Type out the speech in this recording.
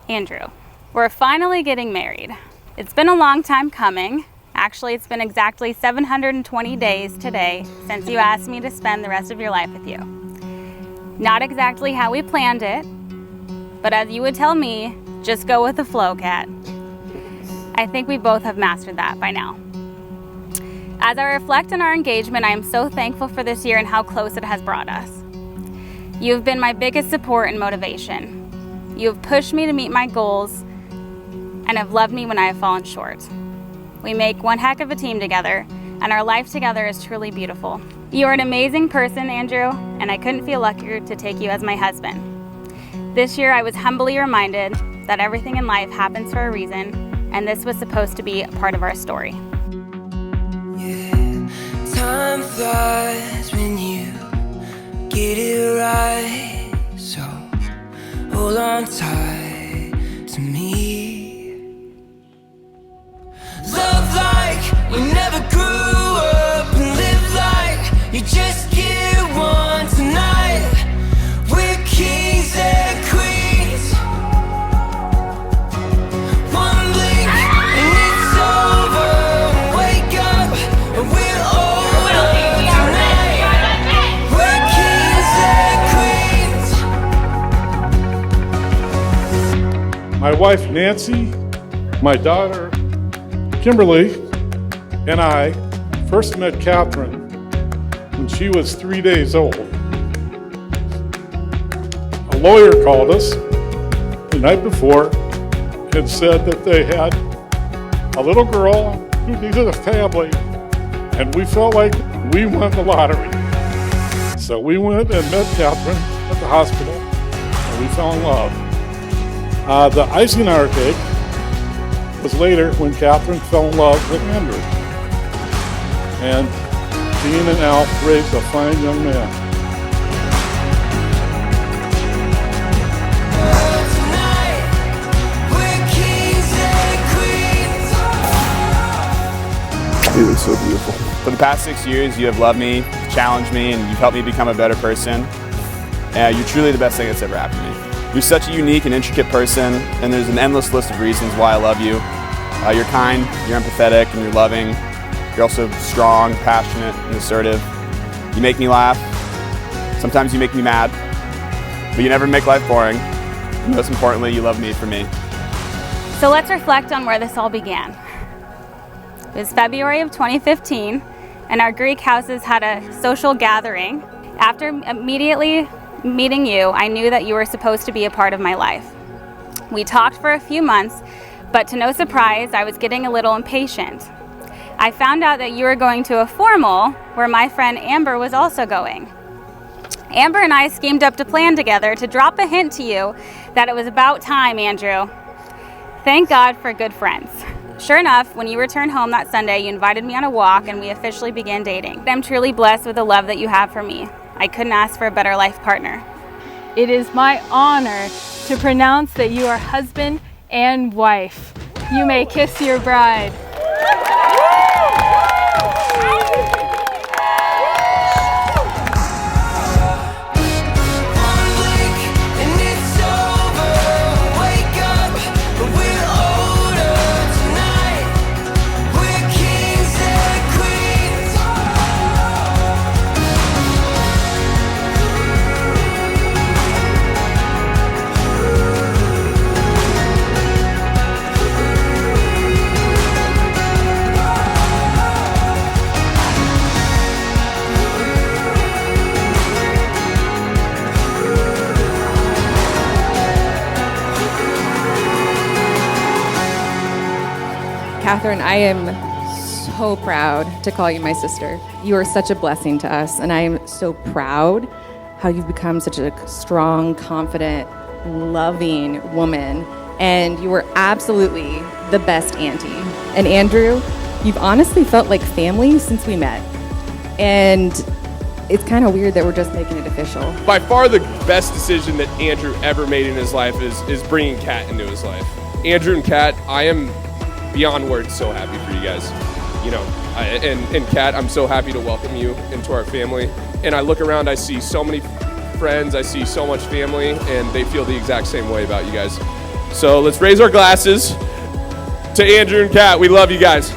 Andrew, we're finally getting married. It's been a long time coming. Actually, it's been exactly 720 days today since you asked me to spend the rest of your life with you. Not exactly how we planned it, but as you would tell me, just go with the flow, Kat. I think we both have mastered that by now. As I reflect on our engagement, I am so thankful for this year and how close it has brought us. You have been my biggest support and motivation. You have pushed me to meet my goals and have loved me when I have fallen short. We make one heck of a team together, and our life together is truly beautiful. You are an amazing person, Andrew, and I couldn't feel luckier to take you as my husband. This year, I was humbly reminded that everything in life happens for a reason, and this was supposed to be a part of our story. Yeah, time flies when you get it right, so hold on tight to me. Love like we never grew up, and live like you just get one tonight. We're kings and queens. One blink and it's over. Wake up and we're older tonight. We're kings and queens. My wife Nancy, my daughter Kimberly, and I first met Kathryn when she was 3 days old. A lawyer called us the night before and said that they had a little girl who needed a family, and we felt like we won the lottery. So we went and met Kathryn at the hospital, and we fell in love. The icing on our cake was later when Kathryn fell in love with Andrew. And Dean and Alf raised a fine young man. It was so beautiful. For the past 6 years, you have loved me, challenged me, and you've helped me become a better person. You're truly the best thing that's ever happened to me. You're such a unique and intricate person, and there's an endless list of reasons why I love you. You're kind, you're empathetic, and you're loving. You're also strong, passionate, and assertive. You make me laugh. Sometimes you make me mad, but you never make life boring. And most importantly, you love me for me. So let's reflect on where this all began. It was February of 2015, and our Greek houses had a social gathering. After immediately meeting you, I knew that you were supposed to be a part of my life. We talked for a few months, but to no surprise, I was getting a little impatient. I found out that you were going to a formal where my friend Amber was also going. Amber and I schemed up to plan together to drop a hint to you that it was about time, Andrew. Thank God for good friends. Sure enough, when you returned home that Sunday, you invited me on a walk and we officially began dating. I'm truly blessed with the love that you have for me. I couldn't ask for a better life partner. It is my honor to pronounce that you are husband and wife. You may kiss your bride. Kathryn, I am so proud to call you my sister. You are such a blessing to us, and I am so proud how you've become such a strong, confident, loving woman, and you were absolutely the best auntie. And Andrew, you've honestly felt like family since we met, and it's kind of weird that we're just making it official. By far the best decision that Andrew ever made in his life is bringing Kat into his life. Andrew and Kat, I am beyond words so happy for you guys. You know, and Kat, I'm so happy to welcome you into our family. And I look around, I see so many friends, I see so much family, and they feel the exact same way about you guys. So let's raise our glasses to Andrew and Kat. We love you guys.